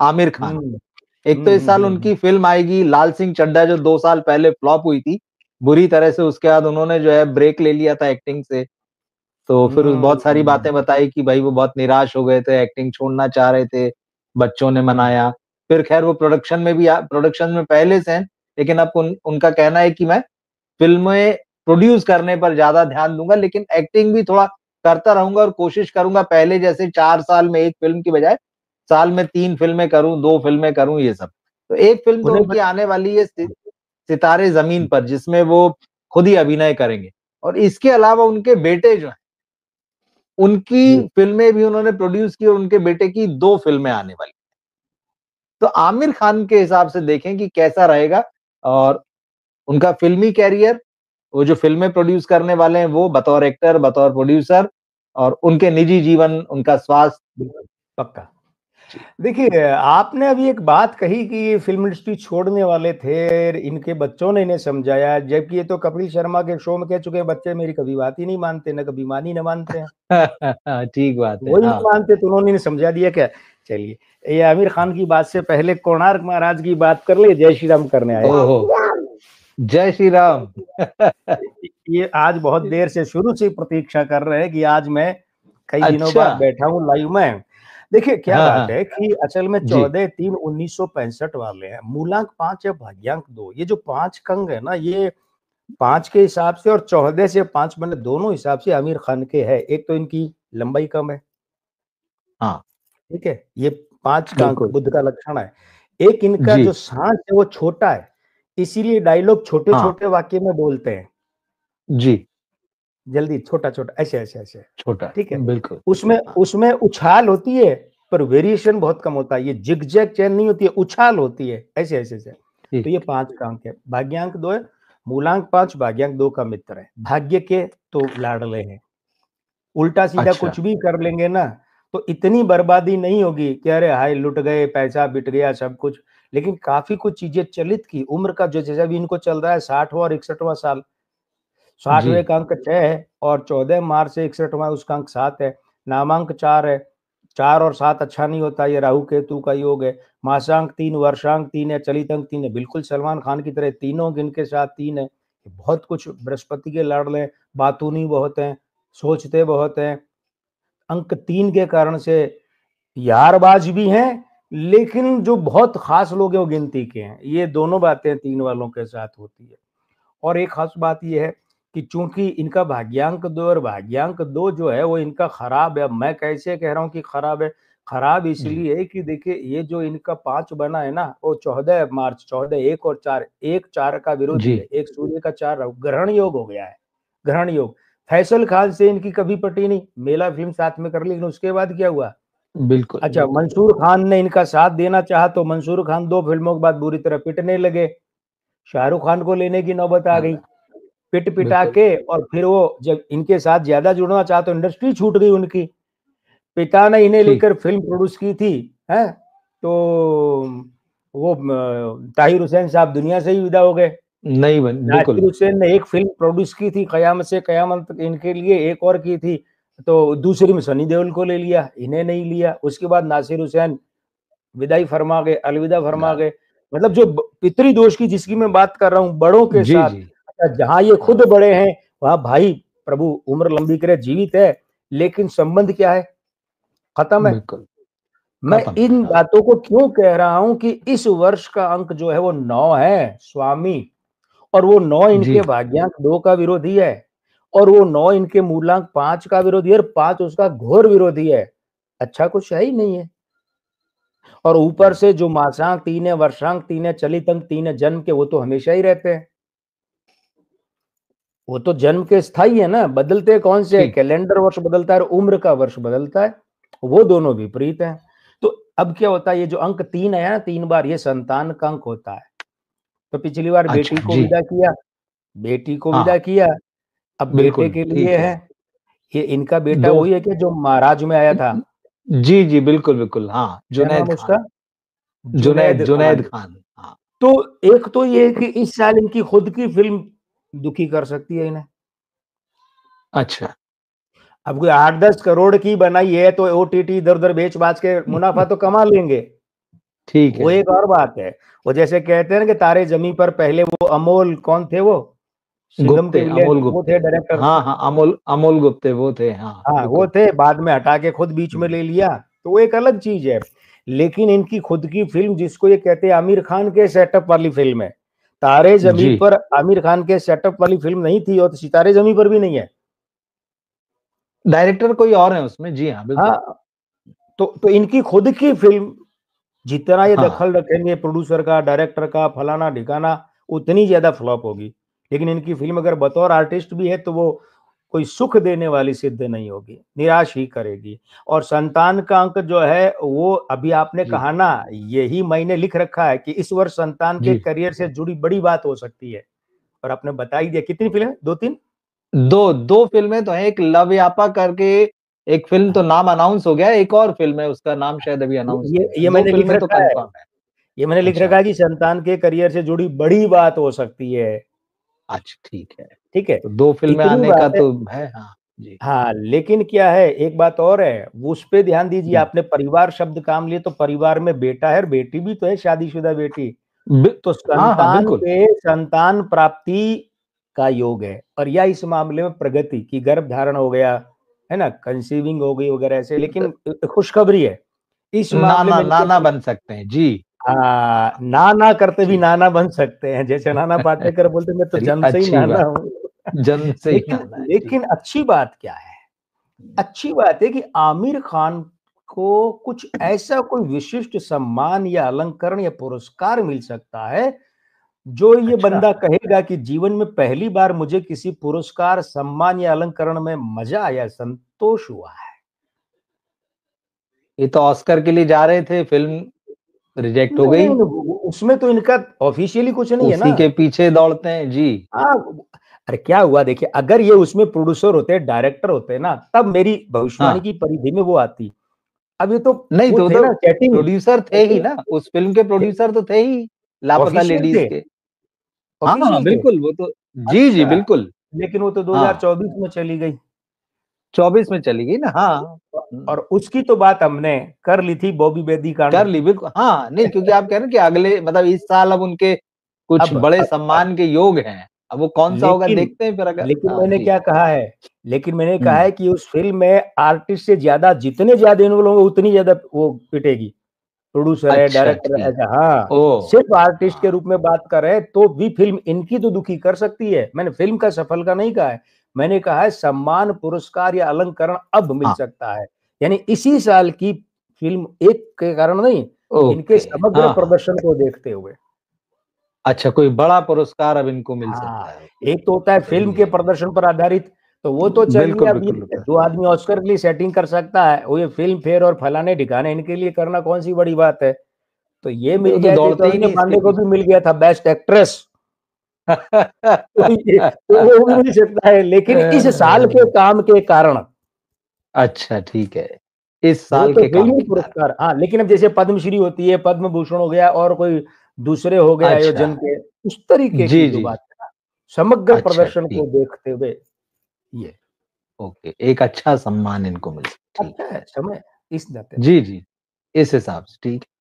आमिर खान। हम्म, एक तो इस साल उनकी फिल्म आएगी लाल सिंह चड्ढा, जो 2 साल पहले फ्लॉप हुई थी बुरी तरह से। उसके बाद उन्होंने जो है ब्रेक ले लिया था एक्टिंग से। तो फिर बहुत सारी बातें बताई कि भाई वो बहुत निराश हो गए थे, एक्टिंग छोड़ना चाह रहे थे, बच्चों ने मनाया। फिर खैर वो प्रोडक्शन में पहले से हैं, लेकिन अब उनका कहना है कि मैं फिल्में प्रोड्यूस करने पर ज्यादा ध्यान दूंगा, लेकिन एक्टिंग भी थोड़ा करता रहूंगा और कोशिश करूंगा पहले जैसे 4 साल में एक फिल्म की बजाय साल में 3 फिल्में करूं, 2 फिल्में करूं, ये सब। तो एक फिल्म तो उनकी आने वाली है सितारे जमीन पर, जिसमें वो खुद ही अभिनय करेंगे। और इसके अलावा उनके बेटे जो हैं, उनकी फिल्में भी उन्होंने प्रोड्यूस की और उनके बेटे की 2 फिल्में आने वाली। तो आमिर खान के हिसाब से देखें कि कैसा रहेगा, और उनका फिल्मी कैरियर, वो जो फिल्में प्रोड्यूस करने वाले हैं वो बतौर एक्टर, बतौर प्रोड्यूसर, और उनके निजी जीवन, उनका स्वास्थ्य। पक्का। देखिए, आपने अभी एक बात कही कि ये फिल्म इंडस्ट्री छोड़ने वाले थे, इनके बच्चों ने इन्हें समझाया, जबकि ये तो कपिल शर्मा के शो में कह चुके हैं, बच्चे मेरी कभी बात ही नहीं मानते, न कभी मानी न मानते हैं। ठीक बात है। वही नहीं मानते तो उन्होंने समझा दिया क्या। चलिए, ये आमिर खान की बात से पहले कोणार्क महाराज की बात कर ले। जय श्री राम करने आए। जय श्री राम। ये आज बहुत देर से शुरू से प्रतीक्षा कर रहे हैं कि आज मैं कई दिनों बाद बैठा हूँ लाइव में। देखिए क्या बात है कि असल में 14/3/1965 वाले हैं। मूलांक 5 या भाग्यांक 2, ये जो 5 अंक है ना, ये 5 के हिसाब से और 14 से 5 मैंने दोनों हिसाब से आमिर खान के है। एक तो इनकी लंबाई कम है, हाँ ठीक है, ये 5 का अंक बुद्ध का लक्षण है। एक इनका जो सांस है वो छोटा है, इसीलिए डायलॉग छोटे छोटे वाक्य में बोलते हैं जी, जल्दी, छोटा छोटा, ऐसे ऐसे ऐसे, छोटा, ठीक है। बिल्कुल। उसमें उछाल होती है पर वेरिएशन बहुत कम होता है। ये जिगजैग चैन नहीं होती है, उछाल होती है, ऐसे ऐसे ऐसे। तो ये 5 का अंक है। भाग्यांक 2 है। मूलांक 5 भाग्यांक 2 का मित्र है। भाग्य के तो लाडले हैं। उल्टा सीधा कुछ भी कर लेंगे ना तो इतनी बर्बादी नहीं होगी कि अरे हाय लुट गए, पैसा बिट गया, सब कुछ। लेकिन काफी कुछ चीजें चलित की। उम्र का जो जैसा भी इनको चल रहा है 60वां और 61वां साल, 60वें का अंक 6 है और 14 मार्च से 61वां उसका अंक 7 है। नामांक 4 है। 4 और 7 अच्छा नहीं होता, ये राहु केतु का योग है। मासांक 3, वर्षांक 3 है, चलित अंक 3 है। बिल्कुल सलमान खान की तरह तीनों इनके साथ 3 है। बहुत कुछ बृहस्पति के लाडले, बातूनी बहुत हैं, सोचते बहुत हैं। अंक 3 के कारण से यारबाज भी हैं, लेकिन जो बहुत खास लोग हैं वो गिनती के हैं। ये दोनों बातें 3 वालों के साथ होती है। और एक खास बात ये है कि चूंकि इनका भाग्यांक 2 और भाग्यांक 2 जो है वो इनका खराब है। अब मैं कैसे कह रहा हूँ कि खराब है? खराब इसलिए है कि देखिए ये जो इनका 5 बना है ना, वो 14 मार्च, 14, 1 और 4, 1 4 का विरोधी है। एक सूर्य का 4 ग्रहण योग हो गया है, ग्रहण योग। फैसल खान से इनकी कभी पटी नहीं, मेला फिल्म साथ में कर ली, लेकिन उसके बाद क्या हुआ? बिल्कुल। अच्छा, मंसूर खान ने इनका साथ देना चाहा तो मंसूर खान 2 फिल्मों के बाद बुरी तरह पिटने लगे। शाहरुख खान को लेने की नौबत आ गई, पिट पिटा के। और फिर वो जब इनके साथ ज्यादा जुड़ना चाहा तो इंडस्ट्री छूट गई उनकी। पिता ने इन्हें लेकर फिल्म प्रोड्यूस की थी, है तो वो ताहिर हुसैन साहब दुनिया से ही विदा हो गए। नहीं बन, बिल्कुल। नासिर हुसैन ने एक फिल्म प्रोड्यूस की थी कयामत से कयामत तक इनके लिए, एक और की थी, तो दूसरी में सनी देओल को ले लिया, इन्हें नहीं लिया। उसके बाद नासिर हुसैन विदाई फरमा गए, अलविदा फरमा गए। मतलब जो पितरी दोष की जिसकी मैं बात कर रहा हूँ, बड़ों के साथ। अच्छा, जहां ये खुद बड़े हैं वहां भाई प्रभु उम्र लंबी करे, जीवित है, लेकिन संबंध क्या है? खत्म है। मैं इन बातों को क्यों कह रहा हूं कि इस वर्ष का अंक जो है वो 9 है, स्वामी। और वो 9 इनके भाग्यांक 2 का विरोधी है, और वो 9 इनके मूलांक 5 का विरोधी है, और 5 उसका घोर विरोधी है। अच्छा कुछ है ही नहीं है। और ऊपर से जो मासांक 3 है, वर्षांक 3 है, चलित अंक 3 है जन्म के, वो तो हमेशा ही रहते हैं। वो तो जन्म के स्थायी है ना, बदलते कौन से है? कैलेंडर वर्ष बदलता है और उम्र का वर्ष बदलता है, वो दोनों विपरीत हैं। तो अब क्या होता है, ये जो अंक 3 है ना, 3 बार, ये संतान का अंक होता है। तो पिछली बार बेटी को विदा किया, बेटी को विदा किया, अब बेटे के लिए है। ये इनका बेटा वही है कि जो महाराज में आया था? जी जी, बिल्कुल बिल्कुल। हाँ, जुनैद खान, उसका जुनैद खान। हाँ। तो एक तो ये है कि इस साल इनकी खुद की फिल्म दुखी कर सकती है इन्हें। अच्छा, अब कोई 8-10 करोड़ की बनाई है तो ओटीटी इधर उधर बेच बाच के मुनाफा तो कमा लेंगे, ठीक वो है। एक और बात है। वो जैसे कहते हैं ना कि तारे जमी पर पहले वो अमोल कौन थे, वो सिंघम के गुप्ते, विलेन अमोल वो गुप्ते। थे डायरेक्टर। हाँ हाँ, अमोल अमोल गुप्ते वो थे, हाँ हाँ वो बिल्कुल। थे, बाद में हटा के खुद बीच में ले लिया, तो वो एक अलग चीज है। लेकिन इनकी खुद की फिल्म, जिसको ये कहते हैं आमिर खान के सेटअप वाली फिल्म है, तारे जमी जी, पर आमिर खान के सेटअप वाली फिल्म नहीं थी, और सितारे जमी पर भी नहीं है। डायरेक्टर कोई और है उसमें, जी हाँ बिल्कुल। हाँ, तो इनकी खुद की फिल्म, जितना ये हाँ दखल रखेंगे प्रोड्यूसर का, डायरेक्टर का, फलाना ढिकाना, उतनी ज्यादा फ्लॉप होगी। लेकिन इनकी फिल्म अगर बतौर आर्टिस्ट भी है तो वो कोई सुख देने वाली सिद्ध नहीं होगी, निराश ही करेगी। और संतान का अंक जो है वो अभी आपने जी कहा ना, यही मैंने लिख रखा है कि इस वर्ष संतान के जी। करियर से जुड़ी बड़ी बात हो सकती है। और आपने बता ही दिया, कितनी फिल्म, दो तीन? दो दो फिल्में तो हैं, एक लव यापा करके एक फिल्म तो नाम अनाउंस हो गया है, एक और फिल्म है उसका नाम शायद अभी अनाउंस नहीं हुआ है। ये दो मैंने लिख फिल्में तो रखा है, कंफर्म है। ये मैंने लिख अच्छा रखा है कि संतान के करियर से जुड़ी बड़ी बात हो सकती है। अच्छा, ठीक है। ठीक है, तो दो फिल्में इतनी आने का बात है। तो है, हाँ जी हाँ, लेकिन क्या है, एक बात और है, वो उस पे ध्यान दीजिए। जी। आपने परिवार शब्द काम लिए, तो परिवार में बेटा है और बेटी भी तो है, शादीशुदा बेटी। तो हाँ हाँ संतान बिल्कुल। के संतान प्राप्ति का योग है, और या इस मामले में प्रगति की, गर्भ धारण हो गया है ना, कंसीविंग हो गई वगैरह ऐसे। लेकिन खुशखबरी है इस मामले नाना में नाना इनके, बन सकते हैं जी। ना ना करते भी ठीक। नाना बन सकते हैं, जैसे नाना पाटेकर बोलते मैं तो चलिए, जन्म से ही अच्छी नाना बात। हूँ। जन्म से ही लेकिन नाना है, ठीक। लेकिन अच्छी बात क्या है, अच्छी बात है कि आमिर खान को कुछ ऐसा कोई विशिष्ट सम्मान या अलंकरण या पुरस्कार मिल सकता है, जो ये अच्छा, बंदा कहेगा कि जीवन में पहली बार मुझे किसी पुरस्कार, सम्मान या अलंकरण में मजा आया, संतोष हुआ है। ये तो ऑस्कर के लिए जा रहे थे, फिल्म रिजेक्ट हो नहीं, गई। उसमें तो इनका ऑफिशियली कुछ नहीं है उसी ना। के पीछे दौड़ते हैं जी। हाँ, अरे क्या हुआ देखिए, अगर ये उसमें प्रोड्यूसर होते, डायरेक्टर होते ना, तब मेरी भविष्यवाणी हाँ, की परिधि में वो आती। अब ये तो नहीं वो तो थे ना, चैटिंग प्रोड्यूसर थे ही ना, उस फिल्म के प्रोड्यूसर तो थे ही, लापता ऑफिशियल लेडीज थे, के। हाँ हाँ ऑफिशियल थे। बिल्कुल, वो तो जी जी अच्छा, बिल्कुल। लेकिन वो तो हाँ, 2024 में चली गई। 24 में चली गई ना, हाँ। और उसकी तो बात हमने कर ली थी, बॉबी बेदी कांड। कर ली बिल्कुल, हाँ नहीं, क्योंकि आप कह रहे हैं कि अगले मतलब इस साल अब उनके कुछ बड़े अब सम्मान के योग हैं। अब वो कौन सा होगा लेकिन देखते हैं फिर, अगर लेकिन हाँ मैंने जी। क्या कहा है, लेकिन मैंने कहा हुँ। है कि उस फिल्म में आर्टिस्ट से ज्यादा, जितने ज्यादा इन्वॉल्व होंगे उतनी ज्यादा वो पिटेगी। प्रोड्यूसर है, अच्छा डायरेक्टर है, ठीक। ऐसा। हाँ, ओह! सिर्फ आर्टिस्ट के हाँ, रूप में बात कर रहे हैं तो भी फिल्म इनकी तो दुखी कर सकती है। मैंने फिल्म का सफल का नहीं कहा है, मैंने कहा है सम्मान, पुरस्कार या अलंकरण अब मिल हाँ, सकता है। यानी इसी साल की फिल्म एक के कारण नहीं, इनके ओके। समग्र हाँ, हाँ। प्रदर्शन को देखते हुए। अच्छा, कोई बड़ा पुरस्कार अब इनको मिल हाँ, सकता है। ओके, एक तो होता है फिल्म सही के है। प्रदर्शन पर आधारित, तो वो तो चलिए, बिल्कुल, अब बिल्कुल, ये बिल्कुल। जो आदमी ऑस्कर के लिए सेटिंग कर सकता है, वो ये फिल्म फेयर और फलाने ठिकाने इनके लिए करना कौन सी बड़ी बात है। तो ये मिल वो तो जाए, जैसे दौड़ते ही अनन्या नहीं इसके पांडे को भी पीछे। मिल गया था बेस्ट एक्ट्रेस। तो वो भी मिल सकता है, लेकिन इस साल के काम के कारण अच्छा, ठीक है। इस वो साल तो के काम फिल्मी के कारण। पुरस्कार। हाँ, लेकिन अब जैसे पद्मश्री होती है, पद्म भूषण हो गया, और कोई दूसरे हो गए अच्छा। आयोजन के, उस तरीके की जी, जो जी। बात है ना, समग्र अच्छा, प्रदर्शन को ठीक। देखते हुए ये ओके, एक अच्छा सम्मान इनको मिल, ठीक अच्छा है। है समय, इस नाते। जी, जी। इस हिसाब से ठीक है।